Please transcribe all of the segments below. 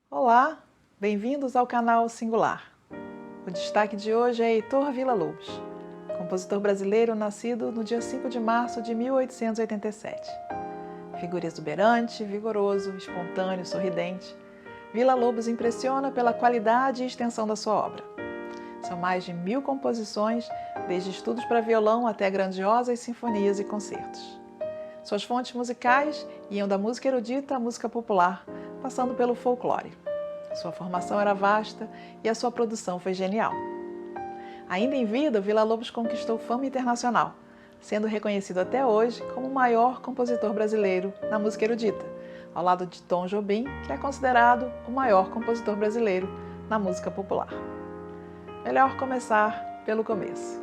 Olá, bem-vindos ao canal Singular. O destaque de hoje é Heitor Villa-Lobos, compositor brasileiro nascido no dia 5 de março de 1887. Figura exuberante, vigoroso, espontâneo, sorridente, Villa-Lobos impressiona pela qualidade e extensão da sua obra. São mais de 1000 composições, desde estudos para violão até grandiosas sinfonias e concertos. Suas fontes musicais iam da música erudita à música popular, passando pelo folclore. Sua formação era vasta e a sua produção foi genial. Ainda em vida, Villa-Lobos conquistou fama internacional, sendo reconhecido até hoje como o maior compositor brasileiro na música erudita, ao lado de Tom Jobim, que é considerado o maior compositor brasileiro na música popular. Melhor começar pelo começo.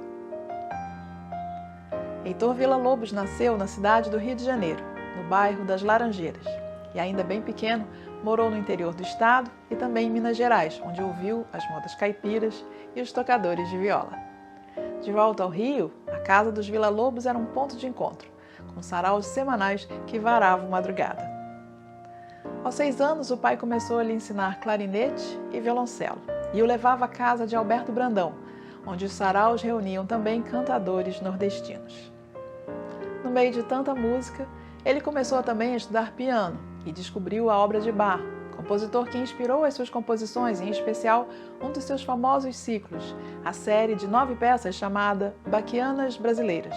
Heitor Villa-Lobos nasceu na cidade do Rio de Janeiro, no bairro das Laranjeiras, e ainda bem pequeno, morou no interior do estado e também em Minas Gerais, onde ouviu as modas caipiras e os tocadores de viola. De volta ao Rio, a casa dos Villa-Lobos era um ponto de encontro, com saraus semanais que varavam madrugada. Aos 6 anos, o pai começou a lhe ensinar clarinete e violoncelo, e o levava à casa de Alberto Brandão, onde os saraus reuniam também cantadores nordestinos. No meio de tanta música, ele começou também a estudar piano e descobriu a obra de Bach, compositor que inspirou as suas composições, em especial um dos seus famosos ciclos, a série de 9 peças chamada Bachianas Brasileiras,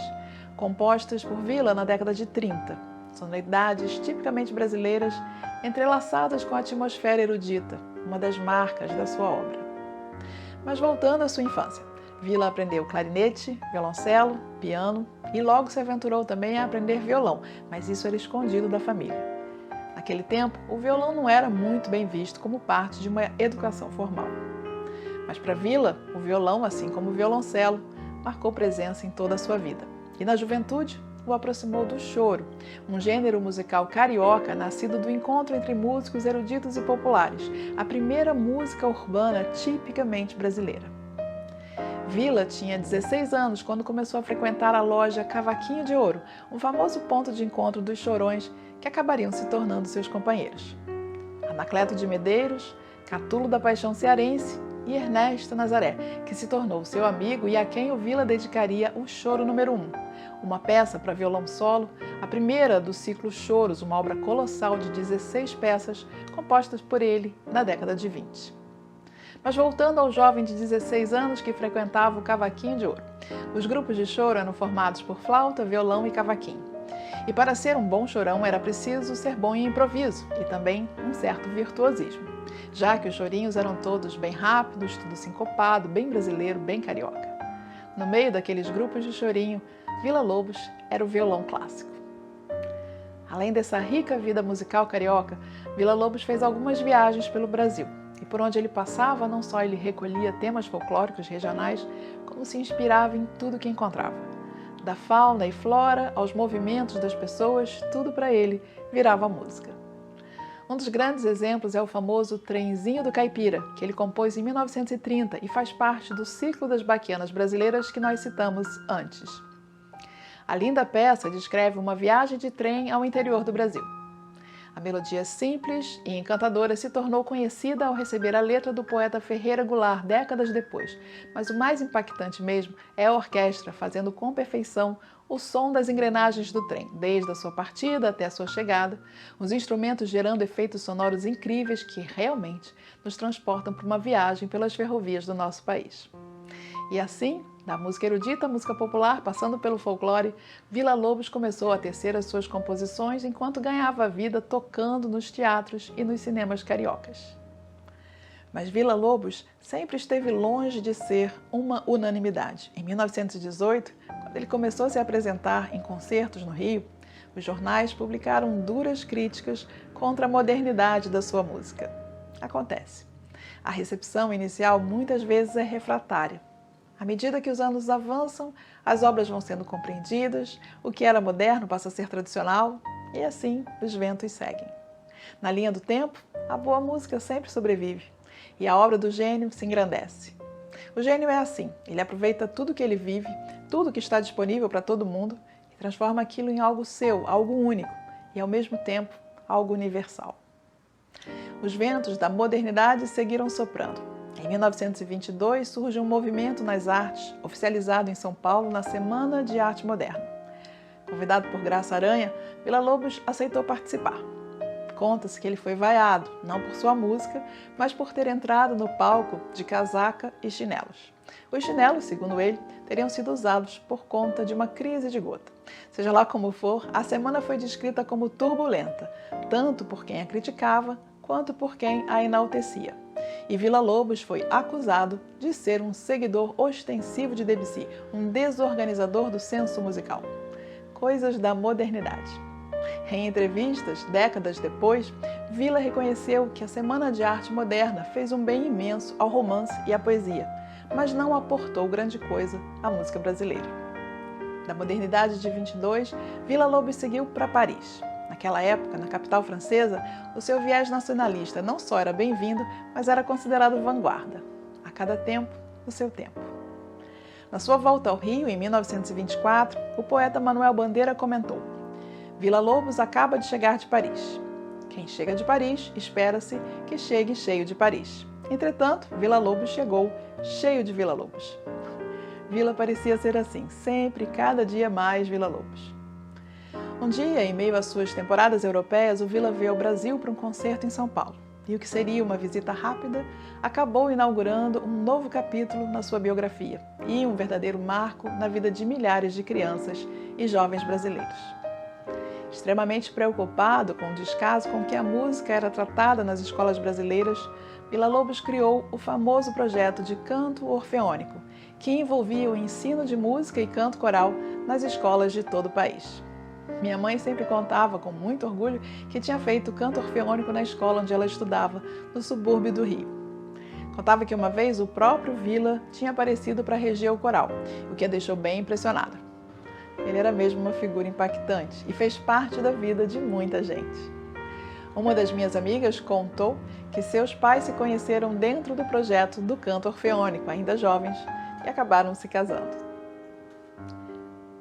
compostas por Villa na década de 30, sonoridades tipicamente brasileiras entrelaçadas com a atmosfera erudita, uma das marcas da sua obra. Mas voltando à sua infância, Villa aprendeu clarinete, violoncelo, piano e logo se aventurou também a aprender violão, mas isso era escondido da família. Naquele tempo, o violão não era muito bem visto como parte de uma educação formal. Mas para Villa, o violão, assim como o violoncelo, marcou presença em toda a sua vida. E na juventude, o aproximou do choro, um gênero musical carioca nascido do encontro entre músicos eruditos e populares, a primeira música urbana tipicamente brasileira. Villa tinha 16 anos quando começou a frequentar a loja Cavaquinho de Ouro, um famoso ponto de encontro dos chorões que acabariam se tornando seus companheiros. Anacleto de Medeiros, Catulo da Paixão Cearense e Ernesto Nazaré, que se tornou seu amigo e a quem o Villa dedicaria o Choro número 1, uma peça para violão solo, a primeira do ciclo Choros, uma obra colossal de 16 peças compostas por ele na década de 20. Mas voltando ao jovem de 16 anos que frequentava o Cavaquinho de Ouro, os grupos de choro eram formados por flauta, violão e cavaquinho. E para ser um bom chorão era preciso ser bom em improviso e também um certo virtuosismo, já que os chorinhos eram todos bem rápidos, tudo sincopado, bem brasileiro, bem carioca. No meio daqueles grupos de chorinho, Villa-Lobos era o violão clássico. Além dessa rica vida musical carioca, Villa-Lobos fez algumas viagens pelo Brasil. E por onde ele passava, não só ele recolhia temas folclóricos regionais, como se inspirava em tudo que encontrava. Da fauna e flora aos movimentos das pessoas, tudo para ele virava música. Um dos grandes exemplos é o famoso Trenzinho do Caipira, que ele compôs em 1930 e faz parte do ciclo das Bachianas Brasileiras que nós citamos antes. A linda peça descreve uma viagem de trem ao interior do Brasil. A melodia simples e encantadora se tornou conhecida ao receber a letra do poeta Ferreira Goulart décadas depois, mas o mais impactante mesmo é a orquestra fazendo com perfeição o som das engrenagens do trem, desde a sua partida até a sua chegada, os instrumentos gerando efeitos sonoros incríveis que realmente nos transportam para uma viagem pelas ferrovias do nosso país. E assim, da música erudita à música popular, passando pelo folclore, Villa-Lobos começou a tecer as suas composições enquanto ganhava a vida tocando nos teatros e nos cinemas cariocas. Mas Villa-Lobos sempre esteve longe de ser uma unanimidade. Em 1918, quando ele começou a se apresentar em concertos no Rio, os jornais publicaram duras críticas contra a modernidade da sua música. Acontece. A recepção inicial muitas vezes é refratária. À medida que os anos avançam, as obras vão sendo compreendidas, o que era moderno passa a ser tradicional, e assim os ventos seguem. Na linha do tempo, a boa música sempre sobrevive, e a obra do gênio se engrandece. O gênio é assim, ele aproveita tudo que ele vive, tudo que está disponível para todo mundo, e transforma aquilo em algo seu, algo único, e ao mesmo tempo, algo universal. Os ventos da modernidade seguiram soprando. Em 1922 surge um movimento nas artes, oficializado em São Paulo na Semana de Arte Moderna. Convidado por Graça Aranha, Villa-Lobos aceitou participar. Conta-se que ele foi vaiado, não por sua música, mas por ter entrado no palco de casaca e chinelos. Os chinelos, segundo ele, teriam sido usados por conta de uma crise de gota. Seja lá como for, a semana foi descrita como turbulenta, tanto por quem a criticava, quanto por quem a enaltecia. E Villa-Lobos foi acusado de ser um seguidor ostensivo de Debussy, um desorganizador do senso musical. Coisas da modernidade. Em entrevistas, décadas depois, Villa reconheceu que a Semana de Arte Moderna fez um bem imenso ao romance e à poesia, mas não aportou grande coisa à música brasileira. Da modernidade de 22, Villa-Lobos seguiu para Paris. Naquela época, na capital francesa, o seu viés nacionalista não só era bem-vindo, mas era considerado vanguarda. A cada tempo, o seu tempo. Na sua volta ao Rio, em 1924, o poeta Manuel Bandeira comentou: Villa-Lobos acaba de chegar de Paris. Quem chega de Paris, espera-se que chegue cheio de Paris. Entretanto, Villa-Lobos chegou cheio de Villa-Lobos. Villa parecia ser assim, sempre e cada dia mais Villa-Lobos. Um dia, em meio às suas temporadas europeias, o Villa veio ao Brasil para um concerto em São Paulo. E o que seria uma visita rápida acabou inaugurando um novo capítulo na sua biografia e um verdadeiro marco na vida de milhares de crianças e jovens brasileiros. Extremamente preocupado com o descaso com que a música era tratada nas escolas brasileiras, Villa-Lobos criou o famoso projeto de canto orfeônico, que envolvia o ensino de música e canto coral nas escolas de todo o país. Minha mãe sempre contava com muito orgulho que tinha feito canto orfeônico na escola onde ela estudava, no subúrbio do Rio. Contava que uma vez o próprio Villa tinha aparecido para reger o coral, o que a deixou bem impressionada. Ele era mesmo uma figura impactante e fez parte da vida de muita gente. Uma das minhas amigas contou que seus pais se conheceram dentro do projeto do canto orfeônico, ainda jovens, e acabaram se casando.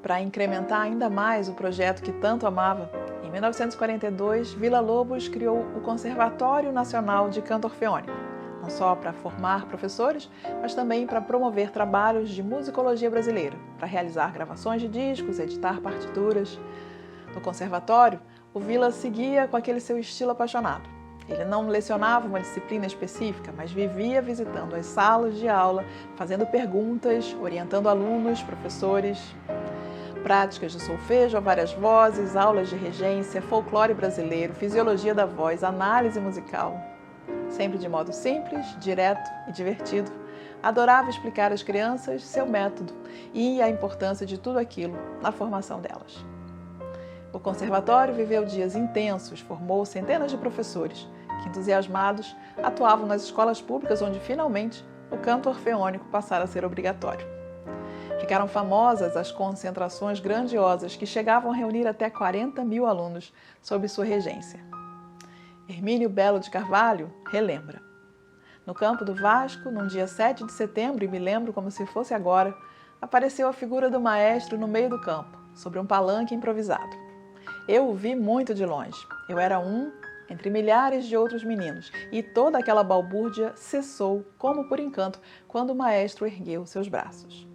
Para incrementar ainda mais o projeto que tanto amava, em 1942, Villa-Lobos criou o Conservatório Nacional de Canto Orfeônico, não só para formar professores, mas também para promover trabalhos de musicologia brasileira, para realizar gravações de discos, editar partituras. No conservatório, o Villa seguia com aquele seu estilo apaixonado. Ele não lecionava uma disciplina específica, mas vivia visitando as salas de aula, fazendo perguntas, orientando alunos, professores. Práticas de solfejo a várias vozes, aulas de regência, folclore brasileiro, fisiologia da voz, análise musical. Sempre de modo simples, direto e divertido, adorava explicar às crianças seu método e a importância de tudo aquilo na formação delas. O conservatório viveu dias intensos, formou centenas de professores que, entusiasmados, atuavam nas escolas públicas onde, finalmente, o canto orfeônico passara a ser obrigatório. Ficaram famosas as concentrações grandiosas que chegavam a reunir até 40 mil alunos sob sua regência. Hermínio Belo de Carvalho relembra. No campo do Vasco, num dia 7 de setembro, e me lembro como se fosse agora, apareceu a figura do maestro no meio do campo, sobre um palanque improvisado. Eu o vi muito de longe. Eu era um entre milhares de outros meninos, e toda aquela balbúrdia cessou, como por encanto, quando o maestro ergueu seus braços.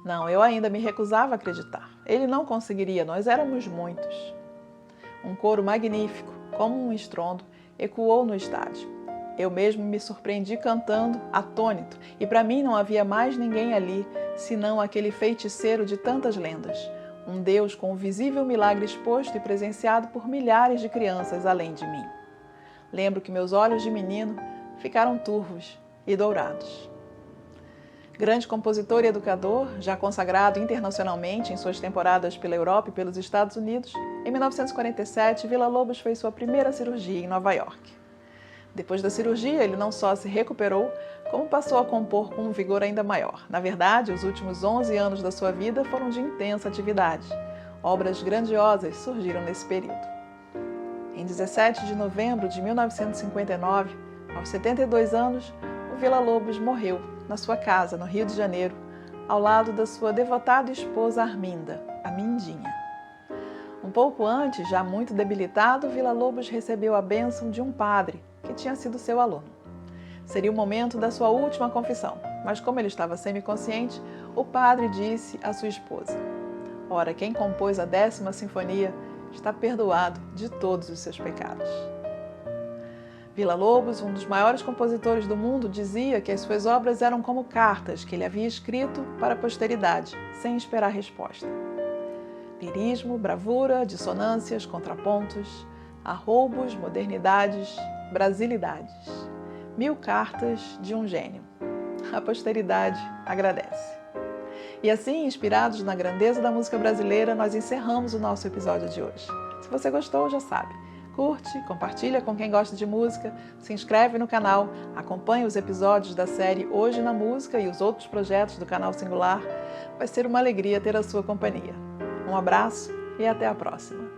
Não, eu ainda me recusava a acreditar. Ele não conseguiria, nós éramos muitos. Um coro magnífico, como um estrondo, ecoou no estádio. Eu mesmo me surpreendi cantando, atônito, e para mim não havia mais ninguém ali, senão aquele feiticeiro de tantas lendas, um Deus com o visível milagre exposto e presenciado por milhares de crianças além de mim. Lembro que meus olhos de menino ficaram turvos e dourados. Grande compositor e educador, já consagrado internacionalmente em suas temporadas pela Europa e pelos Estados Unidos, em 1947, Villa-Lobos fez sua primeira cirurgia em Nova York. Depois da cirurgia, ele não só se recuperou, como passou a compor com um vigor ainda maior. Na verdade, os últimos 11 anos da sua vida foram de intensa atividade. Obras grandiosas surgiram nesse período. Em 17 de novembro de 1959, aos 72 anos, o Villa-Lobos morreu na sua casa, no Rio de Janeiro, ao lado da sua devotada esposa Arminda, a Mindinha. Um Um pouco antes, já muito debilitado, Villa-Lobos recebeu a bênção de um padre, que tinha sido seu aluno. Seria o momento da sua última confissão, mas como ele estava semiconsciente, o padre disse à sua esposa: "Ora, quem compôs a 10ª Sinfonia está perdoado de todos os seus pecados." Villa-Lobos, um dos maiores compositores do mundo, dizia que as suas obras eram como cartas que ele havia escrito para a posteridade, sem esperar resposta. Lirismo, bravura, dissonâncias, contrapontos, arroubos, modernidades, brasilidades. 1000 cartas de um gênio. A posteridade agradece. E assim, inspirados na grandeza da música brasileira, nós encerramos o nosso episódio de hoje. Se você gostou, já sabe. Curte, compartilha com quem gosta de música, se inscreve no canal, acompanhe os episódios da série Hoje na Música e os outros projetos do canal Singular. Vai ser uma alegria ter a sua companhia. Um abraço e até a próxima!